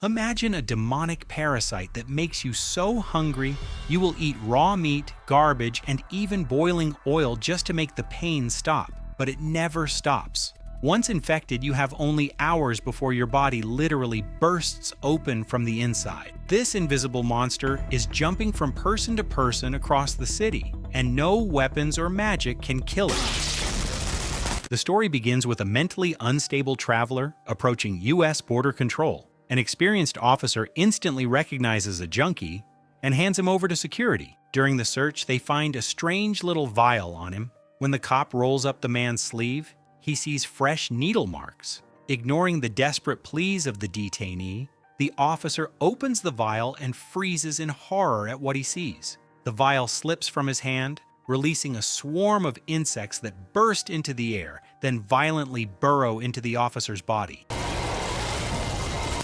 Imagine a demonic parasite that makes you so hungry you will eat raw meat, garbage, and even boiling oil just to make the pain stop. But it never stops. Once infected, you have only hours before your body literally bursts open from the inside. This invisible monster is jumping from person to person across the city, and no weapons or magic can kill it. The story begins with a mentally unstable traveler approaching U.S. border control. An experienced officer instantly recognizes a junkie and hands him over to security. During the search, they find a strange little vial on him. When the cop rolls up the man's sleeve, he sees fresh needle marks. Ignoring the desperate pleas of the detainee, the officer opens the vial and freezes in horror at what he sees. The vial slips from his hand, releasing a swarm of insects that burst into the air, then violently burrow into the officer's body.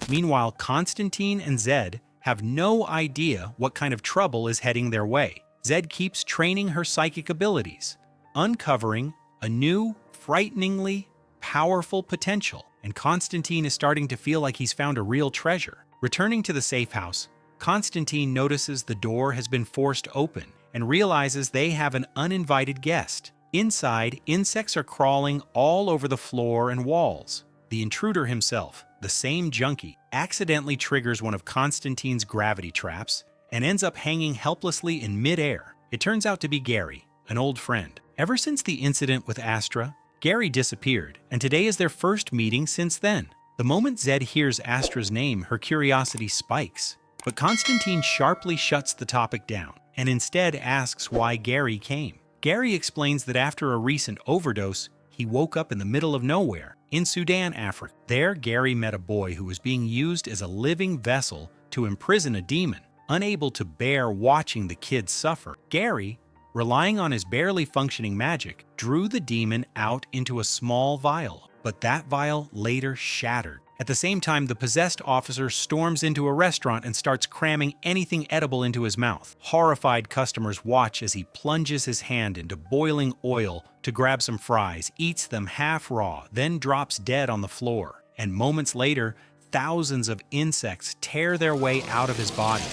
Meanwhile, Constantine and Zed have no idea what kind of trouble is heading their way. Zed keeps training her psychic abilities, uncovering a new, frighteningly powerful potential, and Constantine is starting to feel like he's found a real treasure. Returning to the safe house, Constantine notices the door has been forced open and realizes they have an uninvited guest. Inside, insects are crawling all over the floor and walls. The intruder himself, the same junkie, accidentally triggers one of Constantine's gravity traps and ends up hanging helplessly in midair. It turns out to be Gary, an old friend. Ever since the incident with Astra, Gary disappeared, and today is their first meeting since then. The moment Zed hears Astra's name, her curiosity spikes. But Constantine sharply shuts the topic down and instead asks why Gary came. Gary explains that after a recent overdose, he woke up in the middle of nowhere, in Sudan, Africa. There, Gary met a boy who was being used as a living vessel to imprison a demon. Unable to bear watching the kid suffer, Gary, relying on his barely functioning magic, drew the demon out into a small vial, but that vial later shattered. At the same time, the possessed officer storms into a restaurant and starts cramming anything edible into his mouth. Horrified customers watch as he plunges his hand into boiling oil to grab some fries, eats them half raw, then drops dead on the floor. And moments later, thousands of insects tear their way out of his body.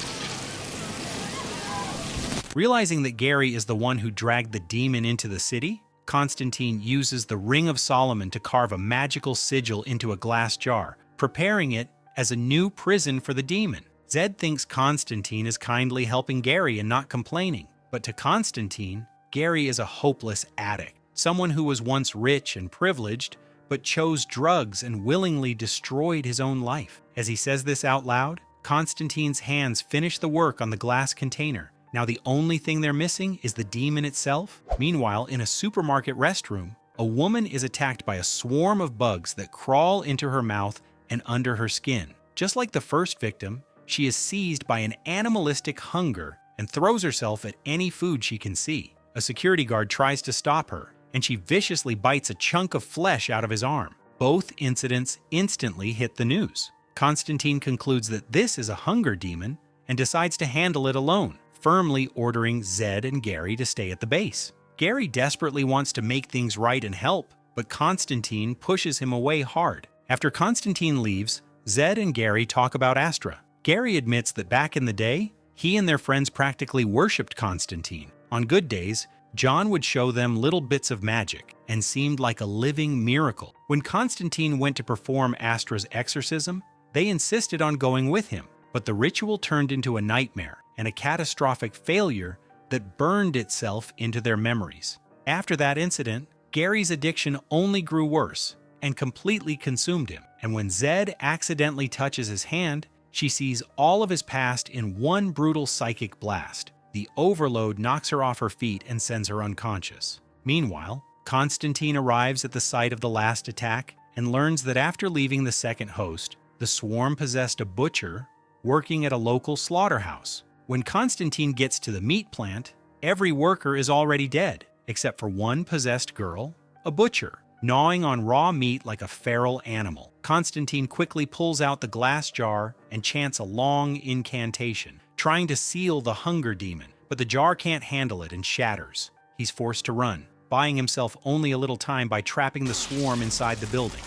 Realizing that Gary is the one who dragged the demon into the city, Constantine uses the Ring of Solomon to carve a magical sigil into a glass jar, preparing it as a new prison for the demon. Zed thinks Constantine is kindly helping Gary and not complaining, but to Constantine, Gary is a hopeless addict, someone who was once rich and privileged, but chose drugs and willingly destroyed his own life. As he says this out loud, Constantine's hands finish the work on the glass container. Now the only thing they're missing is the demon itself. Meanwhile, in a supermarket restroom, a woman is attacked by a swarm of bugs that crawl into her mouth and under her skin. Just like the first victim, she is seized by an animalistic hunger and throws herself at any food she can see. A security guard tries to stop her, and she viciously bites a chunk of flesh out of his arm. Both incidents instantly hit the news. Constantine concludes that this is a hunger demon and decides to handle it alone, firmly ordering Zed and Gary to stay at the base. Gary desperately wants to make things right and help, but Constantine pushes him away hard. After Constantine leaves, Zed and Gary talk about Astra. Gary admits that back in the day, he and their friends practically worshipped Constantine. On good days, John would show them little bits of magic and seemed like a living miracle. When Constantine went to perform Astra's exorcism, they insisted on going with him, but the ritual turned into a nightmare and a catastrophic failure that burned itself into their memories. After that incident, Gary's addiction only grew worse and completely consumed him. And when Zed accidentally touches his hand, she sees all of his past in one brutal psychic blast. The overload knocks her off her feet and sends her unconscious. Meanwhile, Constantine arrives at the site of the last attack and learns that after leaving the second host, the swarm possessed a butcher working at a local slaughterhouse. When Constantine gets to the meat plant, every worker is already dead, except for one possessed girl, a butcher, gnawing on raw meat like a feral animal. Constantine quickly pulls out the glass jar and chants a long incantation, trying to seal the hunger demon, but the jar can't handle it and shatters. He's forced to run, buying himself only a little time by trapping the swarm inside the building.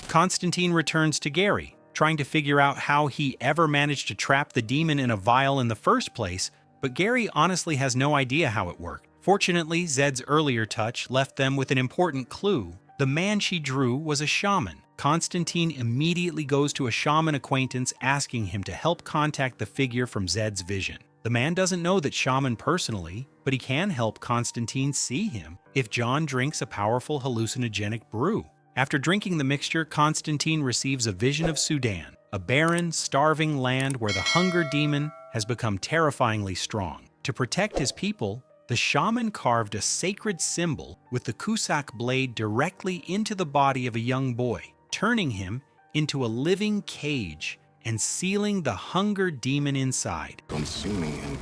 Constantine returns to Gary, trying to figure out how he ever managed to trap the demon in a vial in the first place, but Gary honestly has no idea how it worked. Fortunately, Zed's earlier touch left them with an important clue. The man she drew was a shaman. Constantine immediately goes to a shaman acquaintance asking him to help contact the figure from Zed's vision. The man doesn't know that shaman personally, but he can help Constantine see him if John drinks a powerful hallucinogenic brew. After drinking the mixture, Constantine receives a vision of Sudan, a barren, starving land where the hunger demon has become terrifyingly strong. To protect his people, the shaman carved a sacred symbol with the Cusack blade directly into the body of a young boy, turning him into a living cage and sealing the hunger demon inside. Consuming him,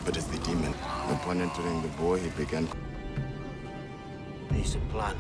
but as the demon, upon entering the boy, he began. There's a plan.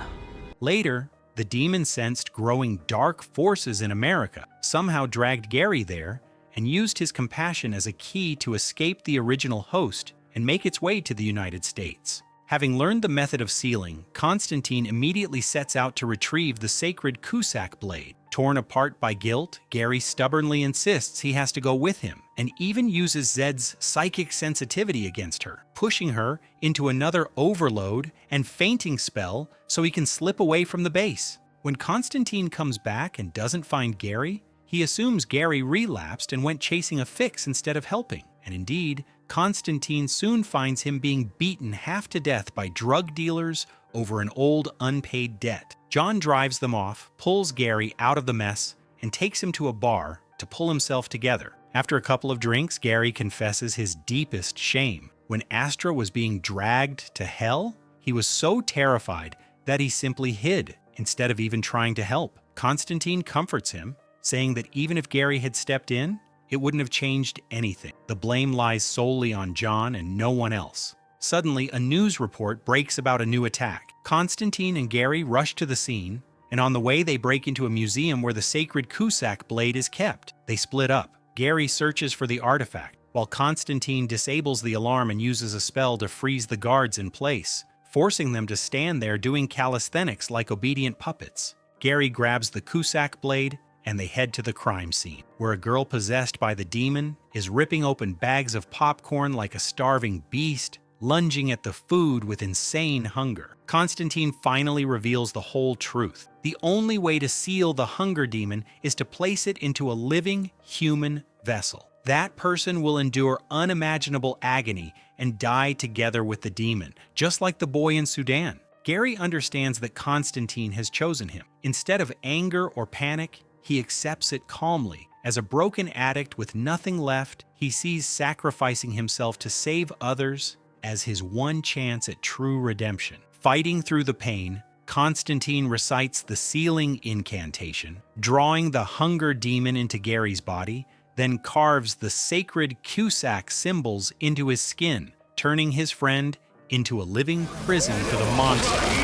Later, the demon sensed growing dark forces in America, somehow dragged Gary there, and used his compassion as a key to escape the original host and make its way to the United States. Having learned the method of sealing, Constantine immediately sets out to retrieve the sacred Cusack blade. Torn apart by guilt, Gary stubbornly insists he has to go with him, and even uses Zed's psychic sensitivity against her, pushing her into another overload and fainting spell so he can slip away from the base. When Constantine comes back and doesn't find Gary, he assumes Gary relapsed and went chasing a fix instead of helping. And indeed, Constantine soon finds him being beaten half to death by drug dealers over an old unpaid debt. John drives them off, pulls Gary out of the mess, and takes him to a bar to pull himself together. After a couple of drinks, Gary confesses his deepest shame. When Astra was being dragged to hell, he was so terrified that he simply hid, instead of even trying to help. Constantine comforts him, saying that even if Gary had stepped in, it wouldn't have changed anything. The blame lies solely on John and no one else. Suddenly, a news report breaks about a new attack. Constantine and Gary rush to the scene, and on the way they break into a museum where the sacred Cusack blade is kept. They split up. Gary searches for the artifact, while Constantine disables the alarm and uses a spell to freeze the guards in place, forcing them to stand there doing calisthenics like obedient puppets. Gary grabs the Cusack blade, and they head to the crime scene, where a girl possessed by the demon is ripping open bags of popcorn like a starving beast, lunging at the food with insane hunger. Constantine finally reveals the whole truth. The only way to seal the hunger demon is to place it into a living human vessel. That person will endure unimaginable agony and die together with the demon, just like the boy in Sudan. Gary understands that Constantine has chosen him. Instead of anger or panic, he accepts it calmly. As a broken addict with nothing left, he sees sacrificing himself to save others as his one chance at true redemption. Fighting through the pain, Constantine recites the sealing incantation, drawing the hunger demon into Gary's body, then carves the sacred Cusack symbols into his skin, turning his friend into a living prison for the monster.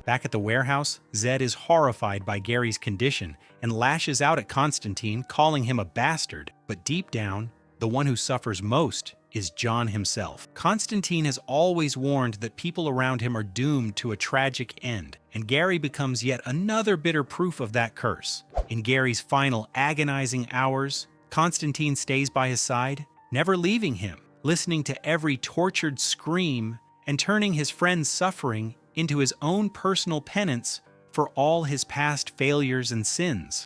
Back at the warehouse, Zed is horrified by Gary's condition and lashes out at Constantine, calling him a bastard. But deep down, the one who suffers most is John himself. Constantine has always warned that people around him are doomed to a tragic end, and Gary becomes yet another bitter proof of that curse. In Gary's final agonizing hours, Constantine stays by his side, never leaving him, listening to every tortured scream and turning his friend's suffering into his own personal penance for all his past failures and sins.